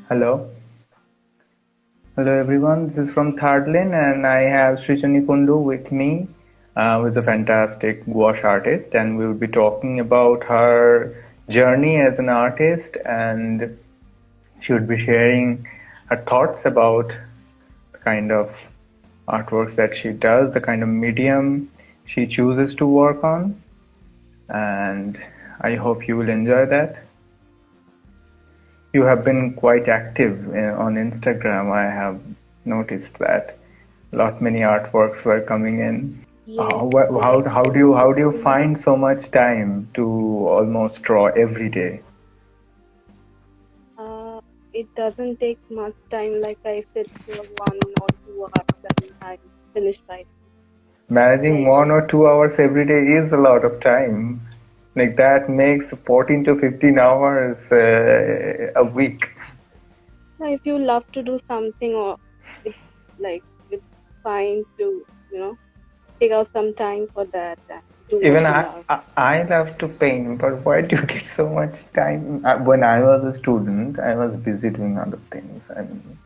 Hello. Hello everyone. This is from ThirdLane and I have Srijani Kundu with me, who is a fantastic gouache artist, and we'll be talking about her journey as an artist, and she would be sharing her thoughts about the kind of artworks that she does, the kind of medium she chooses to work on, and I hope you will enjoy that. You have been quite active on Instagram. I have noticed that lot many artworks were coming in. Yes, How do you find so much time to almost draw every day? uh, it doesn't take much time. Like I sit for 1 or 2 hours and I finish writing. Managing Like 1 or 2 hours every day is a lot of time. Like that makes 14 to 15 hours a week. if you love to do something, or it's like it's fine to take out some time for that and do what Even you I, love. I, I love to paint, but why do you get so much time? When I was a student, I was busy doing other things and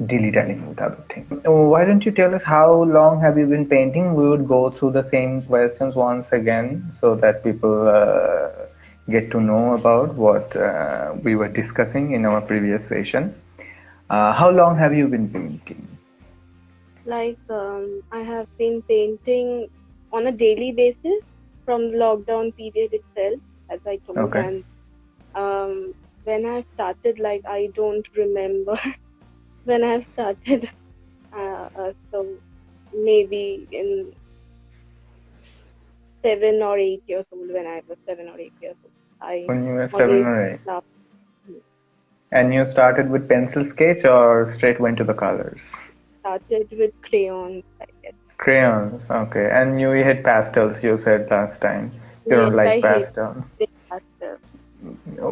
dilly-dallying with other things. Why don't you tell us how long have you been painting? We would go through the same questions once again so that people get to know about what we were discussing in our previous session. How long have you been painting? Like I have been painting on a daily basis from the lockdown period itself, as I told, Okay. and when I started, like I don't remember when I started. So maybe in 7 or 8 years old, when I was 7 or 8 years old, I When you were seven always or eight. loved. And you started with pencil sketch or straight went to the colors? Started with crayons, I guess. Crayons, okay. And you hate pastels, you said last time. You don't Yes, like I hate pastels. pastel,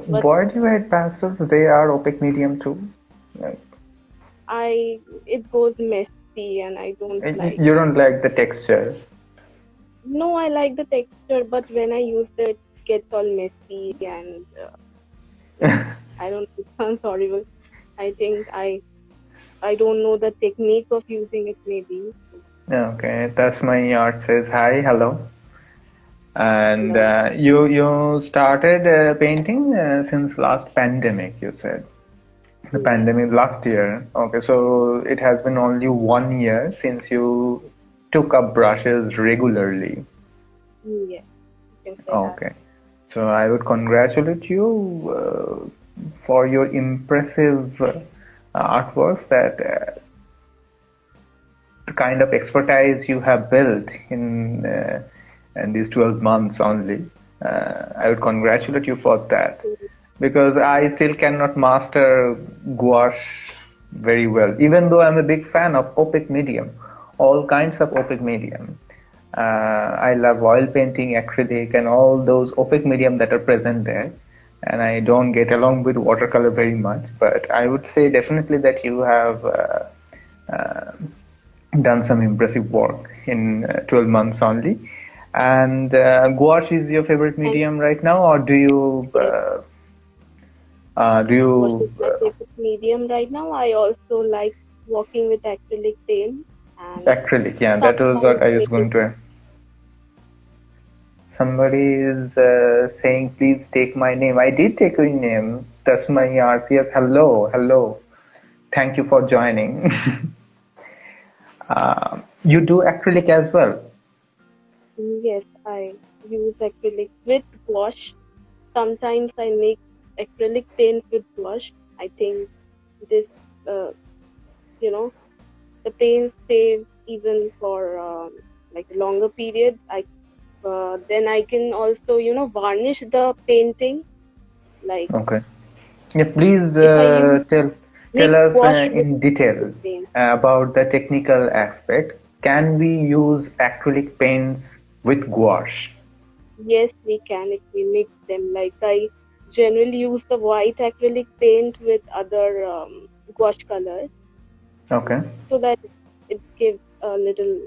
but Why do you hate pastels? They are opaque medium too. Like, I it goes messy, and I don't like you it. don't like the texture. No, I like the texture, but when I use it, it gets all messy, and I don't. It sounds horrible. I think I don't know the technique of using it, maybe. Okay, that's my art says hi, hello. And Hello. you started painting since last pandemic, you said. The Yes. pandemic last year. Okay, so it has been only 1 year since you took up brushes regularly. Yes, you can say that. Okay, so I would congratulate you for your impressive artworks that the kind of expertise you have built in these 12 months only. I would congratulate you for that because I still cannot master gouache very well, even though I'm a big fan of opaque medium, all kinds of opaque medium. I love oil painting, acrylic, and all those opaque medium that are present there. And I don't get along with watercolor very much, but I would say definitely that you have uh, done some impressive work in 12 months only. And gouache is your favorite And medium right now, or yes, do what you is my favorite medium right now? I also like working with acrylic paint, and acrylic? Yeah, that was sometimes what I was maybe going to. Somebody is saying, please take my name. I did take your name. That's my arts. Yes, hello, hello. Thank you for joining. You do acrylic as well. yes, I use acrylic with gouache. Sometimes I make acrylic paint with gouache. I think this, uh, you know, the paint stays even for like a longer period. Then I can also varnish the painting. Like Okay. Yeah, please if I use tell mix us gouache with in acrylic detail paint. about the technical aspect. Can we use acrylic paints with gouache? Yes, we can if we mix them. Like I generally use the white acrylic paint with other gouache colors, Okay. so that it gives a little,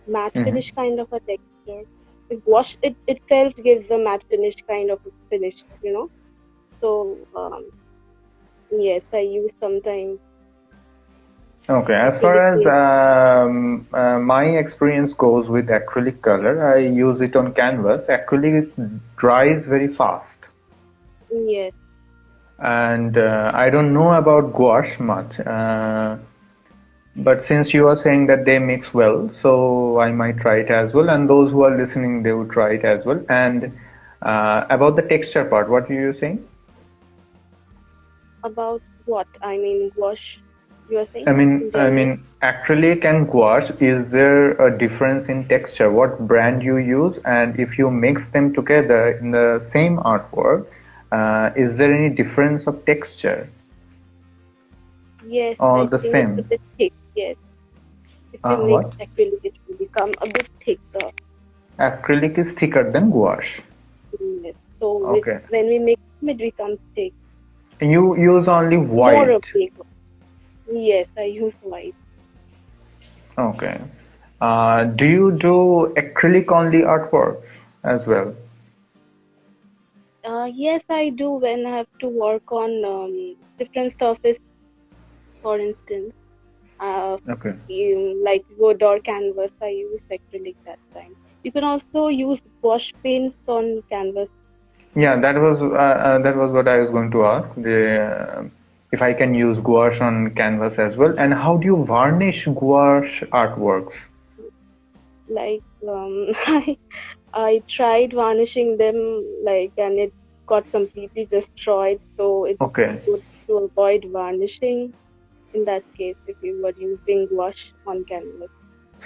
matte Hmm. finish kind of a texture. The gouache it itself gives a matte finish kind of a finish. So Yes, I use sometimes Okay, as far acrylic as paint. my experience goes with acrylic color, I use it on canvas. Acrylic dries very fast, Yes. and I don't know about gouache much. But since you are saying that they mix well, so I might try it as well. And those who are listening, they would try it as well. And about the texture part, what were you saying? About what? I mean, wash, you are saying I mean, in I general? mean, acrylic and gouache, is there a difference in texture? What brand you use, and if you mix them together in the same artwork, is there any difference of texture Yes, or I the think it's a same? bit thick. Yes. If you mix What? acrylic, it will become a bit thicker. Acrylic is thicker than gouache. Yes. So Okay. when we mix them, it becomes thick. You use only More white. opaque. Yes, I use white. Okay. Do you do acrylic only artworks as well? Yes, I do when I have to work on different surface, for instance. Okay. Like wood or canvas, I use acrylic that time. You can also use wash paints on canvas. Yeah, that was what I was going to ask. If I can use gouache on canvas as well, and how do you varnish gouache artworks? Like I tried varnishing them, like, and it got completely destroyed. So it's Okay, good to avoid varnishing in that case if you were using wash on canvas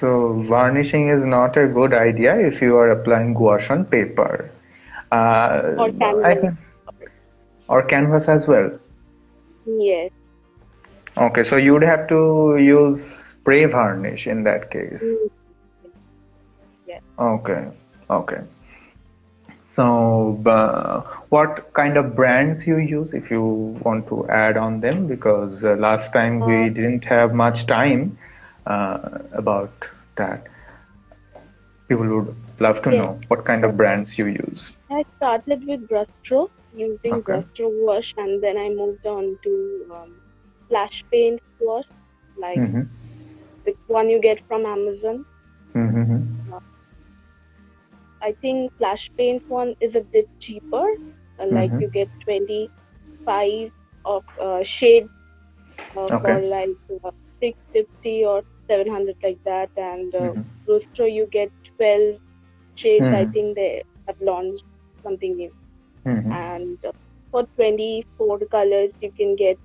so varnishing is not a good idea if you are applying gouache on paper. or I canvas. can, or canvas as well. Yes. Okay, so you would have to use spray varnish in that case. Mm, yes. Okay, okay. So, what kind of brands you use if you want to add on them? Because last time Uh, we didn't have much time about that. People would love to yes. know what kind Uh, of brands you use. I started with brushstroke, using Okay. brushstroke wash, and then I moved on to flash paint wash, like Mm-hmm. the one you get from Amazon. Mm-hmm. Uh, I think flash paint one is a bit cheaper. Like Mm-hmm. you get 25 of shades Okay. for like 650 or 700 like that, and Mm-hmm. Brustro you get 12 shades. I Mm-hmm. think they have launched something new, Mm-hmm. and for 24 colors you can get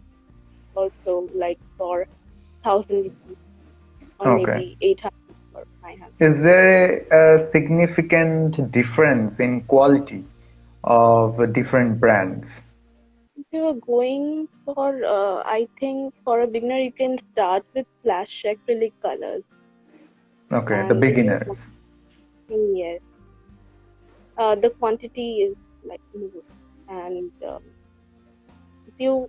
also like for 1,000 rupees or Okay. maybe 800 or 900. Is there a significant difference in quality of different brands? If you are going for, I think for a beginner you can start with flash acrylic colors, Okay, the and if you beginners. want, yes, the quantity is like more, and if you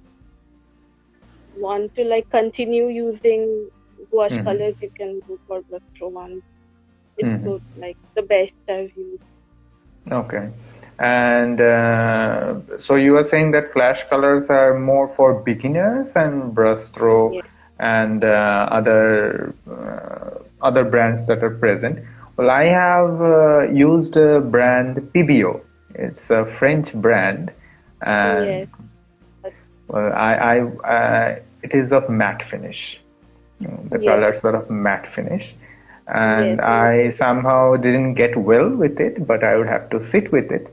want to like continue using gouache Mm-hmm. colors, you can go for Blustro ones. It's Mm-hmm. good, like the best I've used. Okay. And so you are saying that flash colors are more for beginners and brushstroke Yes, and other brands that are present. Well, I have used a brand PBO. It's a French brand, and yes, but well, it is of matte finish. The yes, colors are of matte finish, yes, and yes, I somehow didn't get well with it, but I would have to sit with it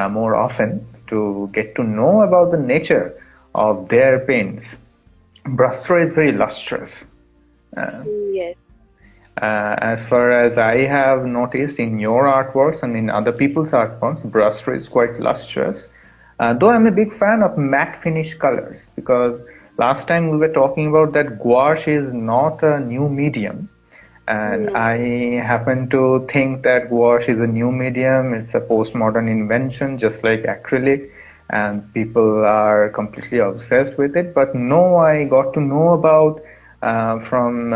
more often to get to know about the nature of their paints. Brustro is very lustrous. Uh, yes, as far as I have noticed in your artworks and in other people's artworks, Brustro is quite lustrous. Though I'm a big fan of matte finish colors, because last time we were talking about that gouache is not a new medium, and no, I happen to think that gouache is a new medium. It's a postmodern invention, just like acrylic, and people are completely obsessed with it. But no, I got to know about from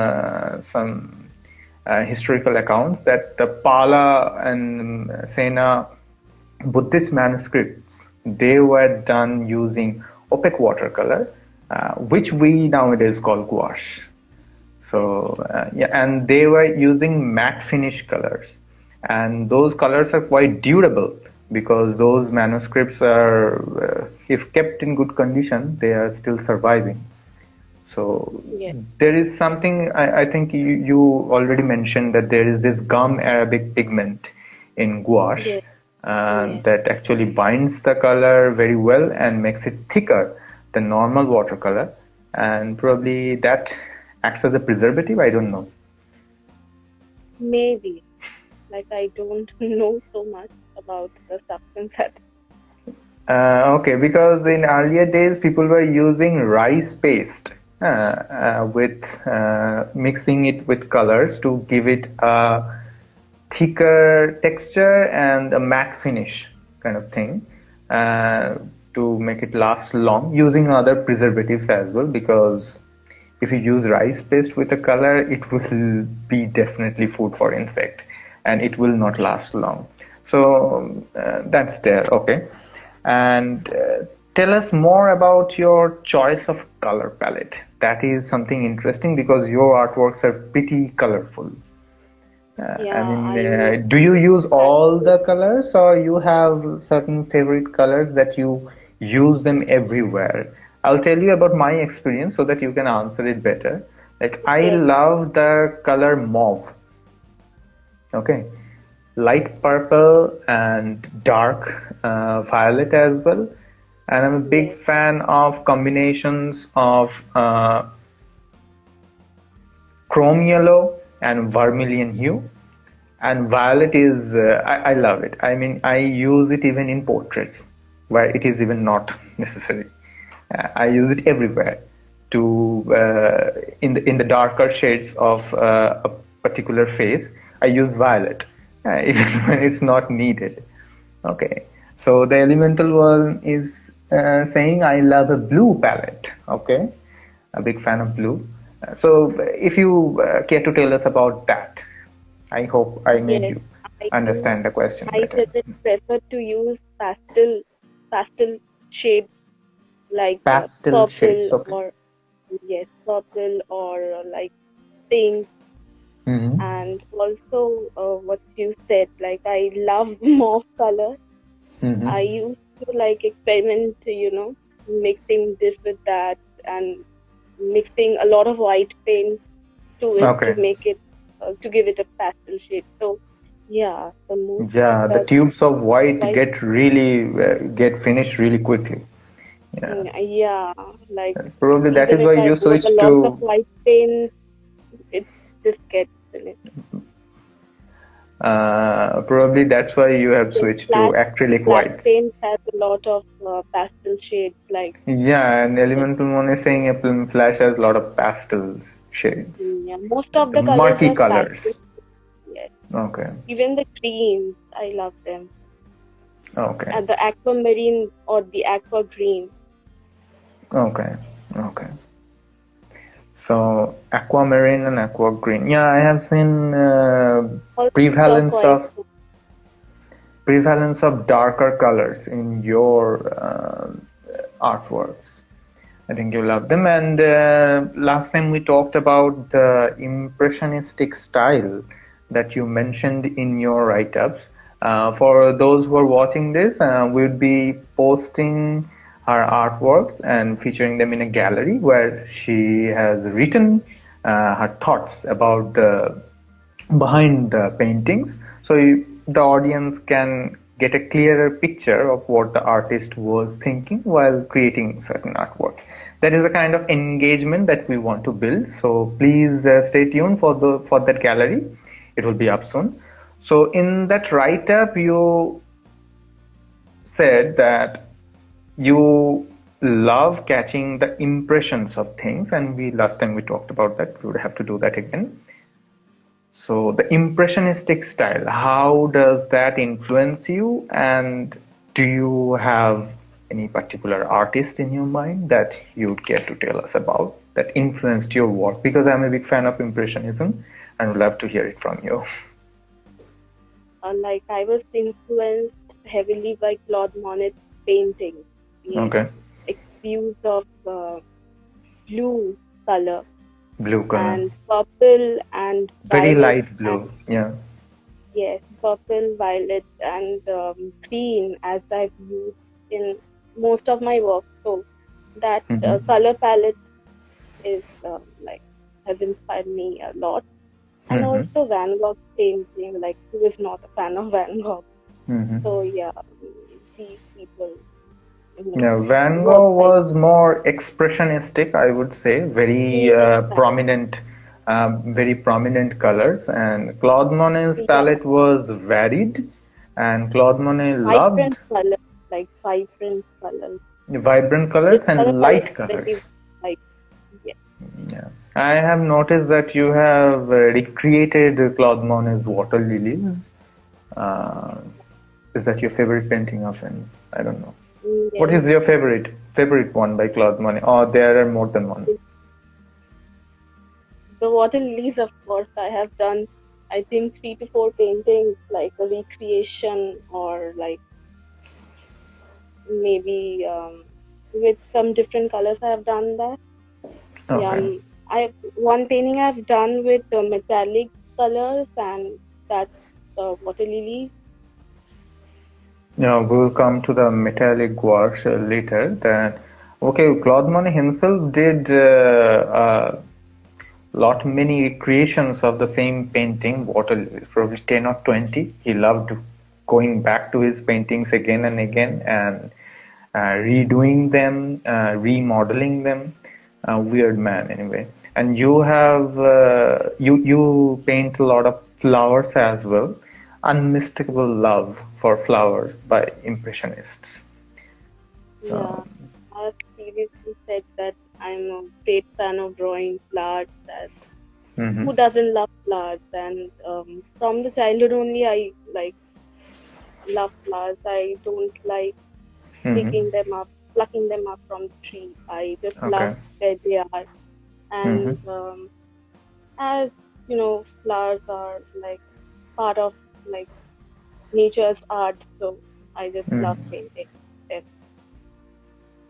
some historical accounts that the Pala and Sena Buddhist manuscripts, they were done using opaque watercolor, which we nowadays call gouache. So yeah, and they were using matte finish colors, and those colors are quite durable because those manuscripts are, if kept in good condition, they are still surviving. So Yes, there is something I think you already mentioned that there is this gum Arabic pigment in gouache yes, yes. that actually binds the color very well and makes it thicker than normal watercolor, and probably that acts as a preservative. I don't know. Maybe. Like I don't know so much about the substance that. Okay, because in earlier days people were using rice paste with mixing it with colors to give it a thicker texture and a matte finish kind of thing, uh, to make it last long, using other preservatives as well, because if you use rice paste with a color, it will be definitely food for insect and it will not last long. So that's there. Okay. And tell us more about your choice of color palette. That is something interesting because your artworks are pretty colorful. I Yeah, mean, I use do you use all pastel. the colors, or you have certain favorite colors that you use them everywhere? I'll tell you about my experience so that you can answer it better. Like, I Yes, love the color mauve. Okay, light purple and dark violet as well. And I'm a yes, big fan of combinations of chrome yellow and vermilion hue. And violet is, I love it. I mean, I use it even in portraits where it is even not necessary. I use it everywhere to, in the darker shades of a particular face. I use violet even when it's not needed. Okay, so the elemental one is saying I love a blue palette. Okay, a big fan of blue. So if you care to tell us about that, I hope I made yes. you I use. understand the question I better. just prefer to use pastel shades like Pastel shades, purple okay. or yes, purple or like pink. Mm-hmm. And also what you said, like I love mauve color. Mm-hmm. I used to like experiment, mixing this with that and mixing a lot of white paint to it to Okay. make it to give it a pastel shade. So yeah, the most Yeah, the the tubes of white white, get really get finished really quickly. Yeah, yeah, like probably that even is if why I you put a switched lot of to. white paint, it just gets finished. Probably that's why you have So switched to acrylic flash whites. paint has a lot of pastel shades, like Yeah, and yes, elemental one is saying a film flash has a lot of pastels shades, yeah. Most of the the colors murky are colors. pastel. Yes, Okay, even the greens, I love them. okay, And the aquamarine or the aqua green. okay, okay. So aquamarine and aqua green. Yeah, I have seen Also prevalence turquoise. of prevalence of darker colors in your artworks. I think you love them. And last time we talked about the impressionistic style that you mentioned in your write-ups. For those who are watching this, we'll be posting her artworks and featuring them in a gallery where she has written her thoughts about the behind the paintings, so the audience can get a clearer picture of what the artist was thinking while creating certain artwork. That is the kind of engagement that we want to build, so please stay tuned for that gallery. It will be up soon. So in that write-up you said that you love catching the impressions of things, and we last time we talked about that. We would have to do that again. So the impressionistic style, how does that influence you? And do you have any particular artist in your mind that you'd care to tell us about that influenced your work? Because I'm a big fan of impressionism and would love to hear it from you. Like I was influenced heavily by Claude Monet's paintings. Yes, Okay. its use of blue color, Blue color. and purple and Very violet, light and blue. Yeah. yes, purple, violet, and green, as I've used in most of my work. So that Mm-hmm. color palette is like has inspired me a lot. And Mm-hmm. also Van Gogh painting, like who is not a fan of Van Gogh? Mm-hmm. So yeah, these people, Yeah, Van work Gogh like was more expressionistic, I would say, very exactly, very prominent colors. And Claude Monet's yeah, palette was varied, and Claude Monet loved vibrant colors, like vibrant colors. vibrant His colors color and palette light is very colors. like yeah, Yeah, I have noticed that you have recreated Claude Monet's water lilies. Uh, is that your favorite painting of him? I don't know. What yes. is your favorite one by Claude Monet? Or there are more than one? The water lilies, of course, I have done. I think 3 to 4 paintings, like a recreation or like maybe with some different colors. I have done that. Yeah, Okay. I one painting I've done with metallic colors, and that's water lilies. Now we'll come to the metallic gouache later. Then, okay, Claude Monet himself did lot many creations of the same painting, water lilies, probably 10 or 20. He loved going back to his paintings again and again and redoing them, remodeling them. Weird man, anyway. And you have you paint a lot of flowers as well. Unmistakable love for flowers by impressionists. So, Yeah, I've previously said that I'm a great fan of drawing flowers. That hmm who doesn't love flowers? And from the childhood only, I like love flowers. I don't like hmm picking them up, plucking them up from the tree. I just love okay. where they are. And hmm as you know, flowers are like part of like nature's art, so I just love hmm painting them.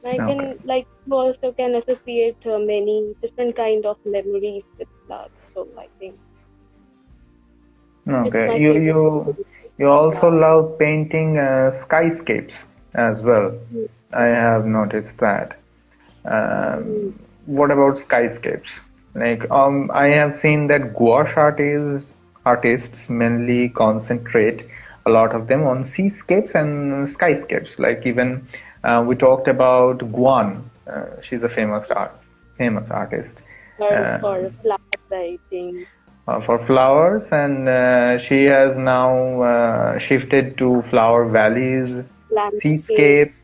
I Okay. can like you also can associate many different kind of memories with flowers. So I think it's Okay. my You favorite you to you draw also flowers. love painting skyscapes as well. Mm, I have noticed that. mm, What about skyscapes? Like, I have seen that gouache artists mainly concentrate a lot of them on seascapes and skyscapes. Like even we talked about Guan. She's a famous artist for uh, flowers, I think for flowers, and she has now shifted to flower valleys, landscape. seascapes,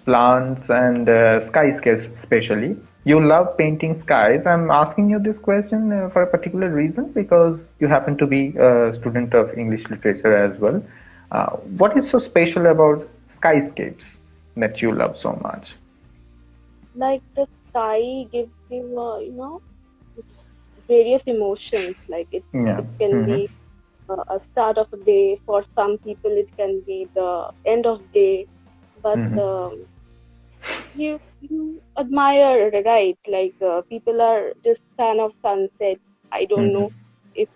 plants and skyscapes especially. You love painting skies. I'm asking you this question for a particular reason because you happen to be a student of English literature as well. What is so special about skyscapes that you love so much? Like the sky gives you, various emotions. Like Yeah. it can Mm-hmm. be a start of a day. For some people, it can be the end of day. But Mm-hmm. you admire, right? Like people are just fan of sunset. I don't Mm-hmm. know if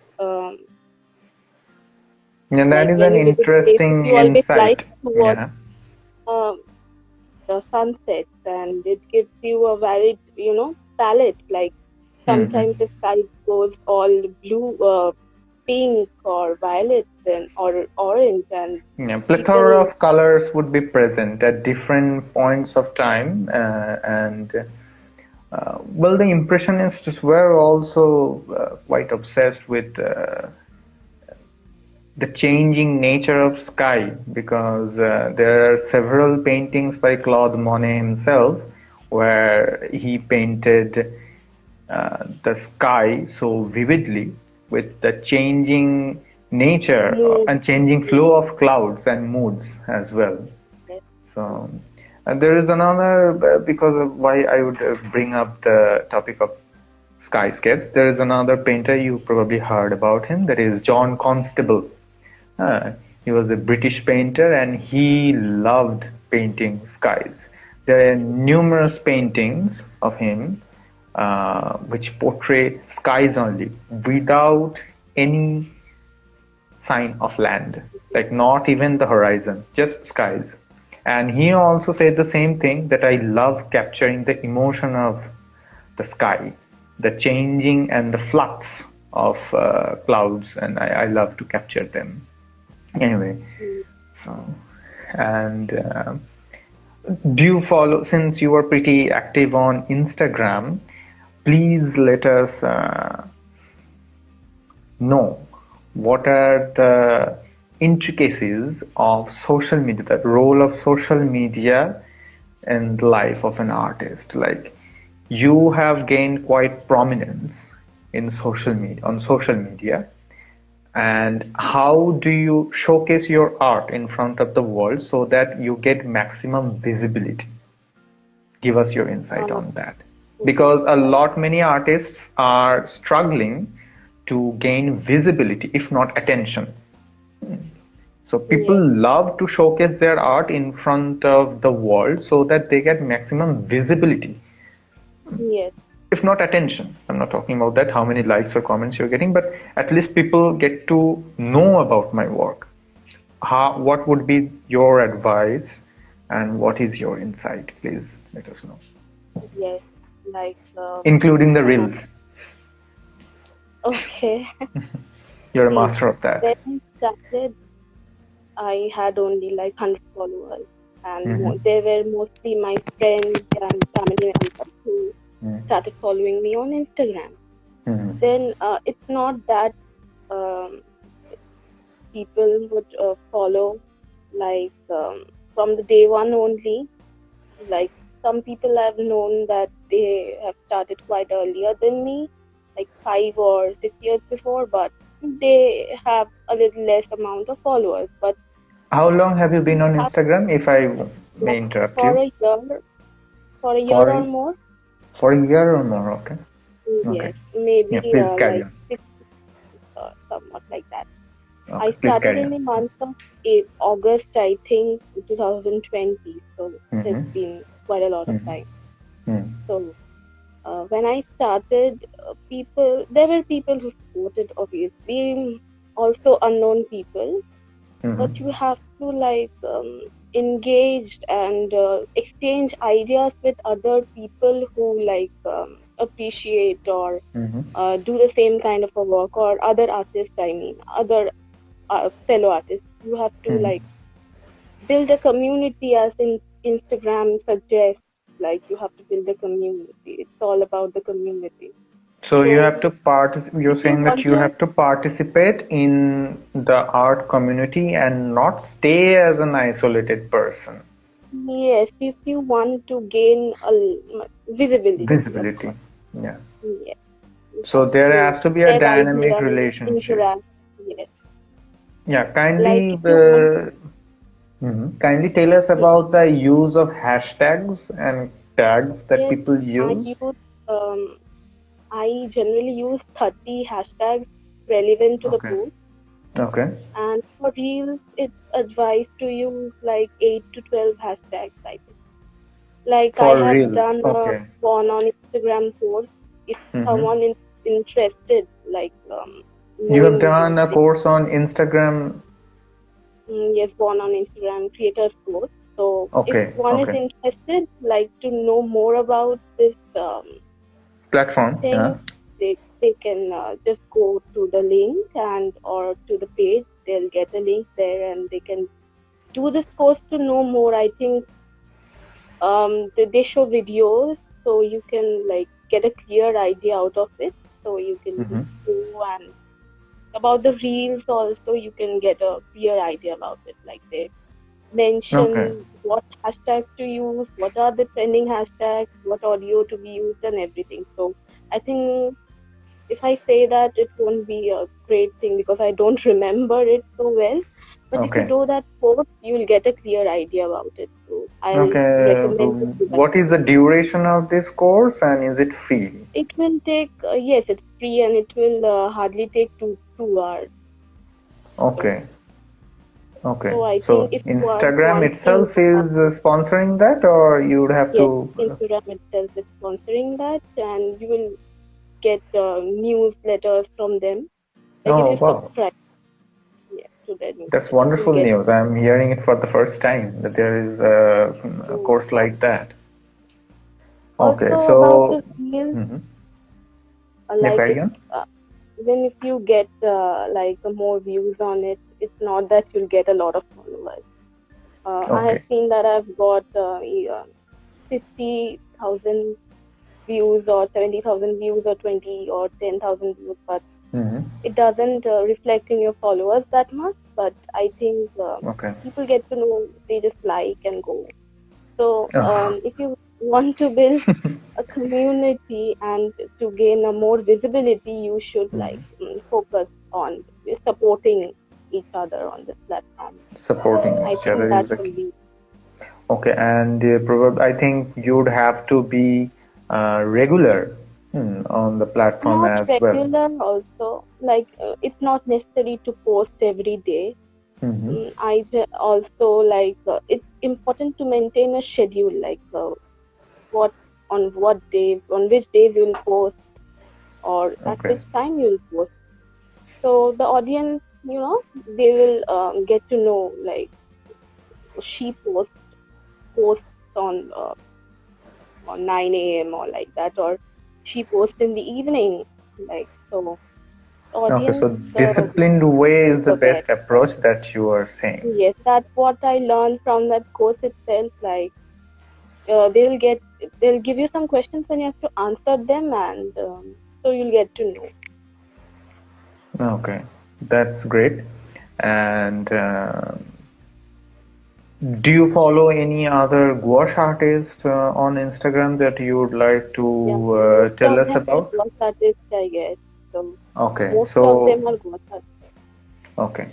And that like is when an you visit places, interesting you always like insight. to watch Yeah. um, the sunsets, and it gives you a valid, palette. Like Mm-hmm. sometimes the sky goes all blue, pink, or violet, and or orange, and Yeah, plethora people, of colors would be present at different points of time, and well, the Impressionists were also quite obsessed with the changing nature of sky because there are several paintings by Claude Monet himself where he painted the sky so vividly with the changing nature mood. and changing flow of clouds and moods as well. Yes, So, and there is another, because of why I would bring up the topic of skyscapes, there is another painter you probably heard about him, that is John Constable. Uh, he was a British painter and he loved painting skies. There are numerous paintings of him which portray skies only without any sign of land, like not even the horizon, just skies. And he also said the same thing, that I love capturing the emotion of the sky, the changing and the flux of clouds, and I love to capture them. Anyway, so, and do you follow, since you are pretty active on Instagram, please let us know what are the intricacies of social media, the role of social media in the life of an artist. Like, you have gained quite prominence in social media, on social media, and how do you showcase your art in front of the world so that you get maximum visibility? Give us your insight on that, because a lot many artists are struggling to gain visibility, if not attention. So people love to showcase their art in front of the world so that they get maximum visibility. Yes. If not attention. I'm not talking about that, how many likes or comments you're getting, but at least people get to know about my work. What would be your advice and what is your insight? Please let us know. Yes, like including the reels. Okay. You're a master of that. When I started, I had only like 100 followers, and they were mostly my friends and family members who started following me on Instagram. Then it's not that people would follow like from the day one only. Like, some people I've known that they have started quite earlier than me, like 5 or 6 years before, but they have a little less amount of followers. But how long have you been on Instagram, if I may interrupt for you? For a year or more. For a year or more, okay. Yes, maybe please carry like on. 6, somewhat like that. Okay, I started in the month of August, I think, 2020. So it has been quite a lot of time. So when I started, there were people who supported, obviously, also unknown people, but you have to like engage and exchange ideas with other people who like appreciate or do the same kind of a work, or other artists, I mean, other fellow artists. You have to like build a community, as in Instagram suggests. Like, you have to build a community. It's all about the community. So you have to you're saying that you have to participate in the art community and not stay as an isolated person. Yes, if you want to gain a visibility. Visibility, yeah. Yes. So there has to be a dynamic relationship. Yes. Yeah, kindly kindly tell us about the use of hashtags and tags that people use. I generally use 30 hashtags relevant to the post. Okay. And for reels, it's advised to use like 8 to 12 hashtags, I think. Like, for I have reels. done one on Instagram course. If someone is interested, like you have done a course on Instagram. Yes, one on Instagram creators course. So if one is interested, like to know more about this platform thing, they can just go to the link or to the page. They'll get a link there, and they can do this course to know more. I think they show videos, so you can like get a clear idea out of it. So you can just go, and about the reels also you can get a clear idea about it. Like, they mention what hashtags to use, what are the trending hashtags, what audio to be used, and everything. So I think if I say that, it won't be a great thing because I don't remember it so well. But if you do that course, you'll get a clear idea about it. So I'll recommend it. What is the duration of this course, and is it free? It will take, yes, it's free, and it will hardly take two hours. Okay. Okay. So I think So if you are Instagram wanting, itself is sponsoring that, or you would have yes, to? Instagram itself is sponsoring that, and you will get newsletters from them. Like if Oh, you wow. subscribe, yes, to their That's newsletter, you'll wonderful get news. I'm hearing it for the first time that there is a to course like that. Okay. also about the So, reels, mhm. Yeah, like carry it's on. even if you get like more views on it, it's not that you'll get a lot of followers. I have Okay. seen that I've got 50,000 views or 70,000 views or 20 or 10,000 views, but Mm-hmm. it doesn't reflect in your followers that much. But I think Okay. people get to know, they just like and go. So Oh. if you want to build a community and to gain a more visibility, you should like Mhm. focus on supporting each other on this platform. Supporting I each think other that is the will key. be Okay, and probably I think you'd have to be regular on the platform not as well. regular also. Like it's not necessary to post every day. Mm-hmm. Also like it's important to maintain a schedule, like what what days, on which days you'll post or at Okay. which time you'll post. So the audience, they will get to know like she posts on 9 a.m. or like that, or she posts in the evening, like so. Okay, Audience so disciplined way is the forget. best approach that you are saying. Yes, that's what I learned from that course itself. Like they'll give you some questions and you have to answer them, and so you'll get to know. Okay, that's great. And do you follow any other gouache artist on Instagram that you would like Yeah, to most tell of us them are about? ghost artists, I guess. So Okay, most of so them are ghost artists. okay.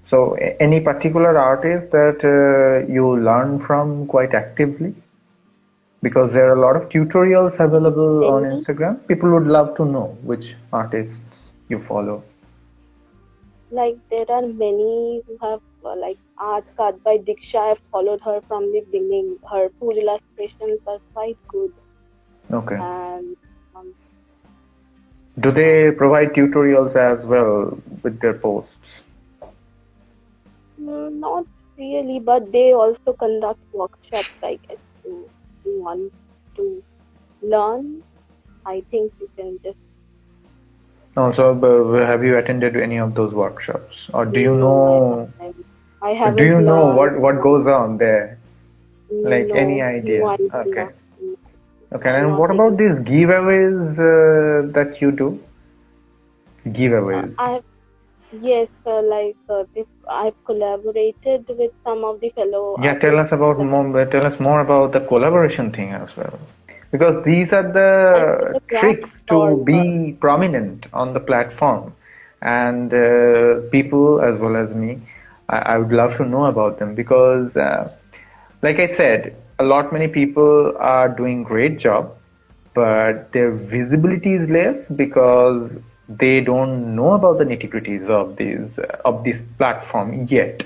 So, any particular artist that you learn from quite actively? Because there are a lot of tutorials available on Many, Instagram. People would love to know which artists you follow. like there are many who have like art cut by Diksha. I've followed her from the beginning. Her food illustrations are quite good, Okay. and um, Do uh, they provide tutorials as well with their posts? not really, but they also conduct workshops. I guess to you want to learn. I think you can just Also, have you attended any of those workshops, or no. I do haven't you know learned. what goes on there? Like any No idea? idea. Okay. No, Okay. I'm And not what able. about these giveaways that you do? Giveaways. I Yes, like this, I've collaborated with some of the fellow Yeah, tell artists. us about Like more. Tell us more about the collaboration thing as well, because these are I did the a craft tricks for to her. be prominent on the platform, and people as well as me, I would love to know about them because, like I said, a lot many people are doing great job, but their visibility is less because they don't know about the nitty-gritties of this platform yet.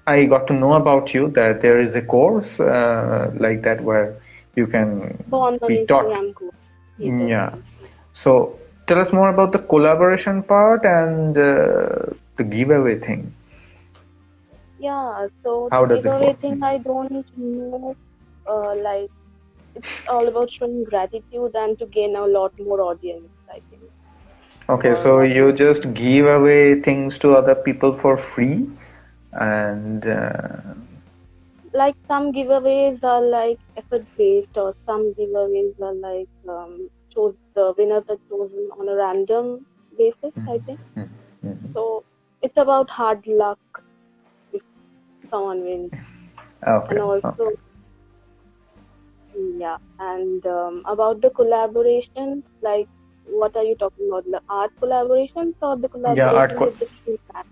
I got to know about you that there is a course like that where you can Born on be taught. Instagram course. Yeah. ThirdLane. So tell us more about the collaboration part and the giveaway thing. Yeah, so the How does it giveaway work? thing I don't know. Like it's all about showing gratitude and to gain a lot more audience. I think Okay, for so you audience. just give away things to other people for free, and Like some giveaways are like effort based, or some giveaways are like chose the winners are chosen on a random basis. I think Mhm, mhm. so. It's about hard luck if someone wins, and Okay, also okay. yeah, and about the collaborations, like what are you talking about? The art collaborations or the Yeah, collaboration with the two brands?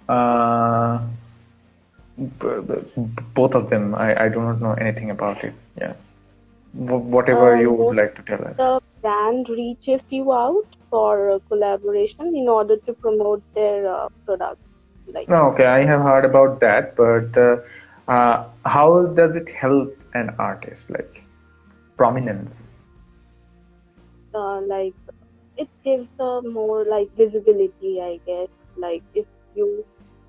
uh, both of them. I do not know anything about it. Yeah. Whatever you would Most like to tell us. the brand reaches you out for collaboration in order to promote their product. Like, Okay, I have heard about that, but how does it help an artist, like prominence? like it gives a more like visibility, I guess. Like if you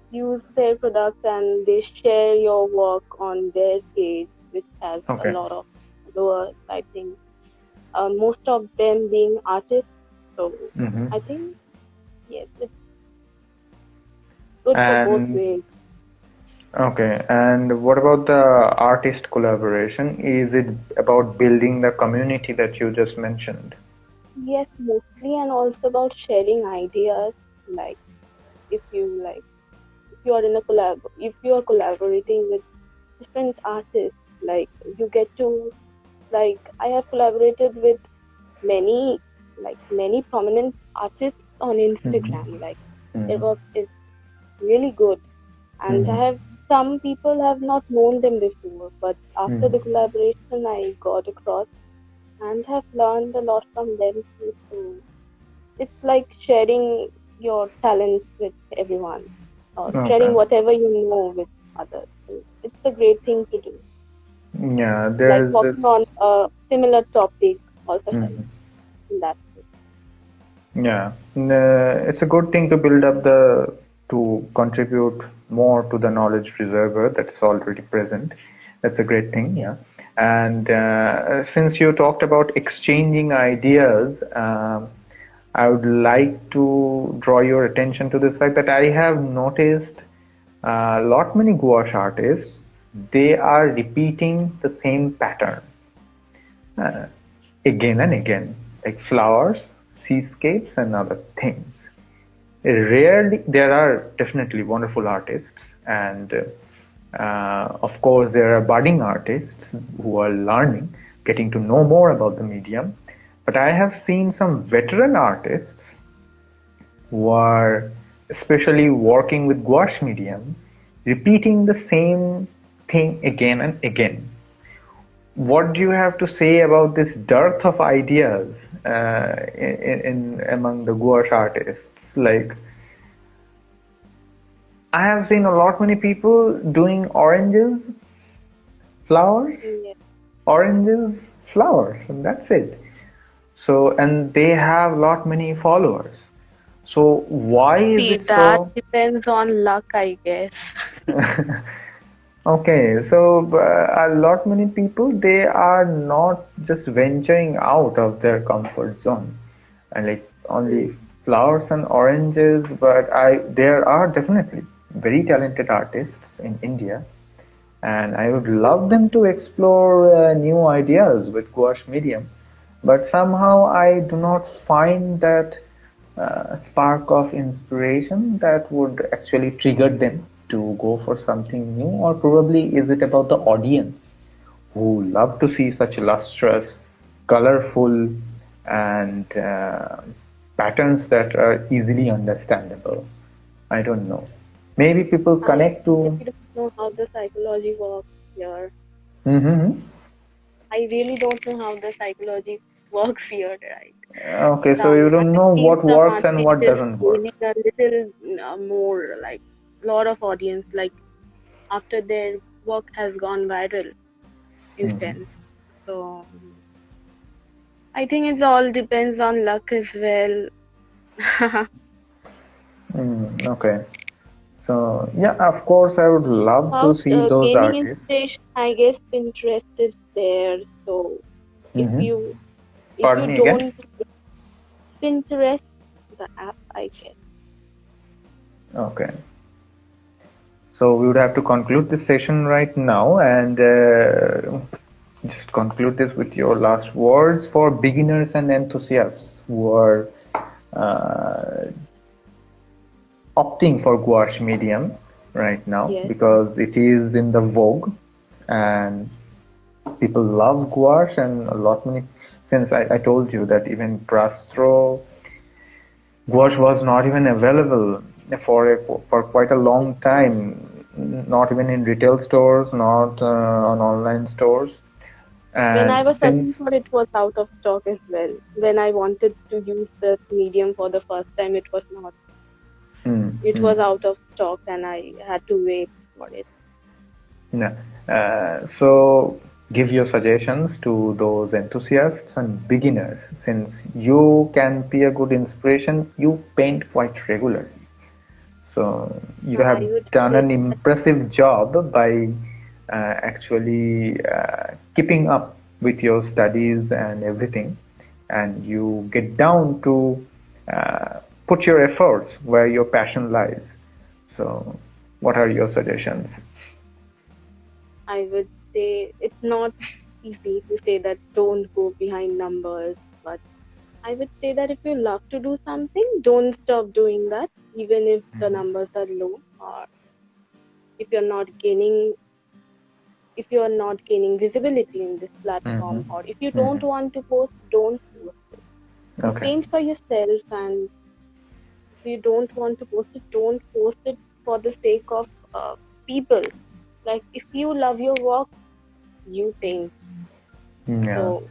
use their products and they share your work on their page, which has a Okay. lot of followers, I think most of them being artists. So Mm-hmm. I think yes, it's good for both And ways. okay, and what about the artist collaboration? Is it about building the community that you just mentioned? Yes, mostly, and also about sharing ideas. Like if you like, if you are in a collab, if you are collaborating with different artists, like you get to like I have collaborated with many many prominent artists on Instagram. Like their Mm-hmm. work is really good, and I Mm-hmm. have some people have not known them before, but after the Mm-hmm. collaboration, I got across and have learned a lot from them too. So it's like sharing your talents with everyone or sharing Okay. whatever you know with others. So it's a great thing to do. Yeah, Like there's this. talking on a similar topic also helps Mhm. in that. Yeah, it's a good thing to build up to contribute more to the knowledge reservoir that's already present. That's a great thing, yeah. And since you talked about exchanging ideas, I would like to draw your attention to this fact that I have noticed a lot many gouache artists, they are repeating the same pattern uh, again and again, like flowers, seascapes, and other things. Rarely, there are definitely wonderful artists, and of course, there are budding artists who are learning, getting to know more about the medium. But I have seen some veteran artists who are especially working with gouache medium, repeating the same thing again and again. What do you have to say about this dearth of ideas in among the gouache artists? Like, I have seen a lot many people doing oranges, flowers, Yeah. oranges, flowers, and that's it. So, and they have lot many followers. So, why is See, it that so? depends on luck, I guess. Okay, so a lot many people, they are not just venturing out of their comfort zone and like Hmm. only flowers and oranges, but I there are definitely very talented artists in India, and I would love them to explore new ideas with gouache medium, but somehow I do not find that spark of inspiration that would actually trigger them to go for something new, or probably is it about the audience who love to see such lustrous, colorful, and patterns that are easily understandable? I don't know. Maybe people I connect to. really don't know how the psychology works here. Mm-hmm. I really don't know how the psychology works here, right? Okay, so you I don't have know seen what some works and what artists doesn't gaining work. a little more, like, lot of audience, like, after their work has gone viral Mm-hmm. instant. So, I think it all depends on luck as well. Okay. So, yeah, of course, I would love to About see those gaining artists. inspiration, I guess Pinterest is there. So, if Mm-hmm. you if Pardon you me again. don't Pinterest, the app, I guess. Okay. So we would have to conclude this session right now and just conclude this with your last words for beginners and enthusiasts who are uh, opting for gouache medium right now Yes. because it is in the vogue and people love gouache and a lot many since I told you that even Brastro gouache was not even available for quite a long time, not even in retail stores, not on online stores. When I And was since searching for it, was out of stock as well. When I wanted to use this medium for the first time, it was not. hmm, It hmm. was out of. stock and I had to wait for it. Yeah. So give your suggestions to those enthusiasts and beginners. Since you can be a good inspiration, you paint quite regularly. So you I have would done say an that, impressive job by actually keeping up with your studies and everything, and you get down to put your efforts where your passion lies. So, what are your suggestions? I would say it's not easy to say that don't go behind numbers, but I would say that if you love to do something, don't stop doing that, even if the numbers are low, or if you're not gaining if you are not gaining visibility in this Mm-hmm. platform, or if you don't Mm-hmm. want to post, don't post it. You Okay. paint for yourself, and if you don't want to post it, don't post it for the sake of people. Like if you love your work, you paint. Yeah. So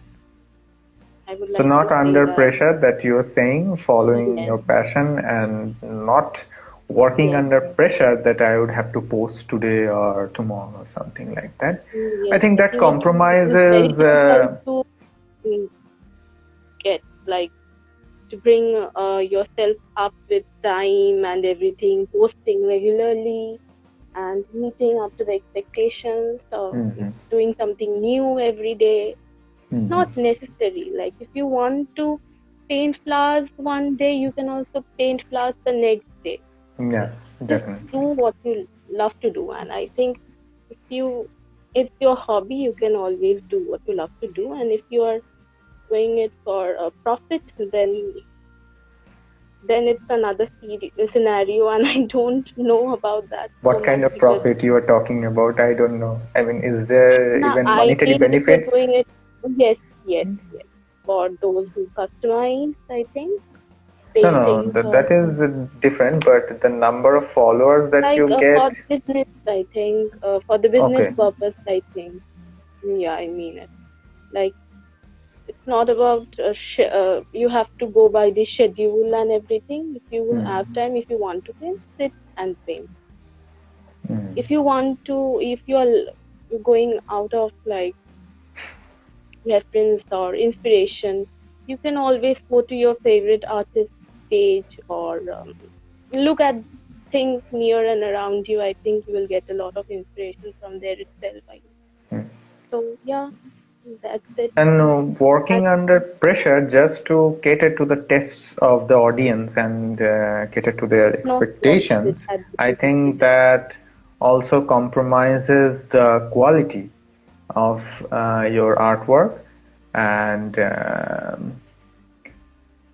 I would So like not to say under that pressure that you're saying, following yes, your passion and not working yes, under pressure that I would have to post today or tomorrow or something like that. I yes, think that definitely. It is very compromises. difficult to mm, get like to bring yourself up with time and everything, posting regularly and meeting up to the expectations of Mhm, doing something new every day. It's mhm. not necessary. Like if you want to paint flowers one day, you can also paint flowers the next day. Yeah, Just do definitely. what you love to do. And I think if you it's your hobby, you can always do what you love to do. And if you are doing it for a profit, then it's another scenario, and I don't know about that so What kind much of because profit you are talking about? I don't know. I mean, is there now even I monetary feel if you're doing benefits? it, yes, yes, yes, for those who customize, I think No, no, paintings or that is different, but the number of followers that like you get. for business, I think for the business Okay. purpose, I think yeah, I mean it. Like it's not about you have to go by the schedule and everything. If you Mm, have time, if you want to paint, sit and paint. mm, If you want to, if you're going out of like reference or inspiration, you can always go to your favorite artist page or look at things near and around you. I think you will get a lot of inspiration from there itself. mm. So yeah, that's it. And I working under pressure just to cater to the tastes of the audience and cater to their not worth it expectations, at the I end of the think day. that also compromises the quality of your artwork, and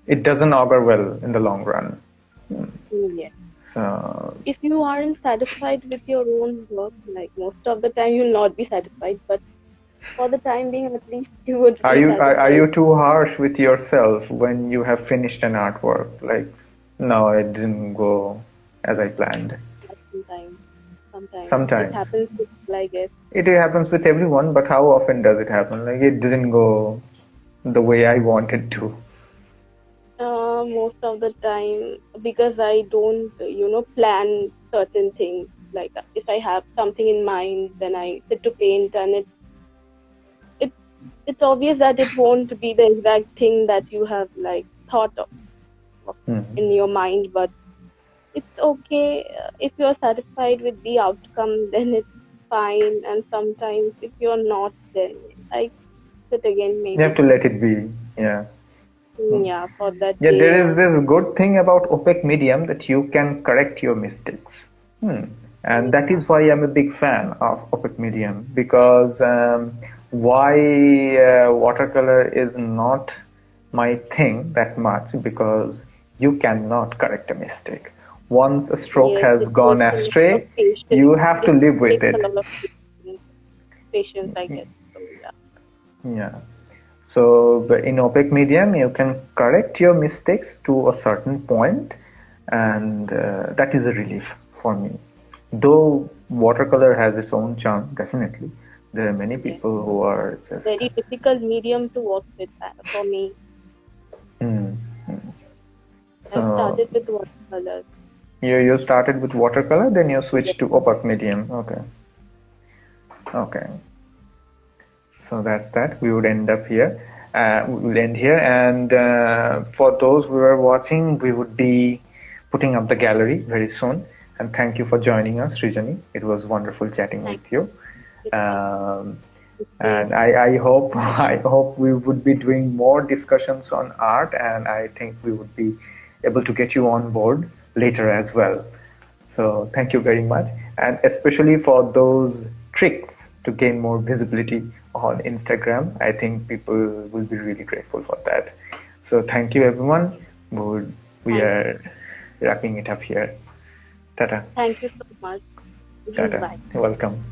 it doesn't augur well in the long run. Yes. So, If you aren't satisfied with your own work, like most of the time you'll not be satisfied, but for the time being at least you would are be you are satisfied. you too harsh with yourself when you have finished an artwork? Like, no, it didn't go as I planned. Sometimes. Sometimes. It Sometimes. happens with people, I guess. It happens with everyone, but how often does it happen? Like, it doesn't go the way I wanted to. Most of the time, because I don't, plan certain things. Like if I have something in mind, then I sit to paint, and it it's obvious that it won't be the exact thing that you have like thought of Mhm. in your mind. But it's okay if you're satisfied with the outcome, then it's fine. And sometimes if you're not, then I sit again You have maybe. to let it be. Yeah. Yeah, for that Yeah, day there is or this good thing about opaque medium that you can correct your mistakes. Hmm. And that yeah, is why I'm a big fan of opaque medium, because why watercolor is not my thing that much, because you cannot correct a mistake. Once a stroke yes, has it gone takes a lot of astray, patience. you have to It live with takes a it. lot of patience, I guess. So yeah, Yeah. So in opaque medium, you can correct your mistakes to a certain point, and that is a relief for me. Though watercolor has its own charm, definitely. There are many yes, people who are just. very difficult medium to work with for me. Mm, I so started with watercolors. You started with watercolor, then you switched to opaque medium. Okay. Okay. So that's that. We would end up here. We will end here. And for those who are watching, we would be putting up the gallery very soon. And thank you for joining us, Srijani. It was wonderful chatting with you. And I hope I hope we would be doing more discussions on art, and I think we would be able to get you on board later as well. So thank you very much, and especially for those tricks to gain more visibility on Instagram. I think people will be really grateful for that. So thank you, everyone. We are wrapping it up here. Tata. Thank you so much. Tata. Bye. You're welcome.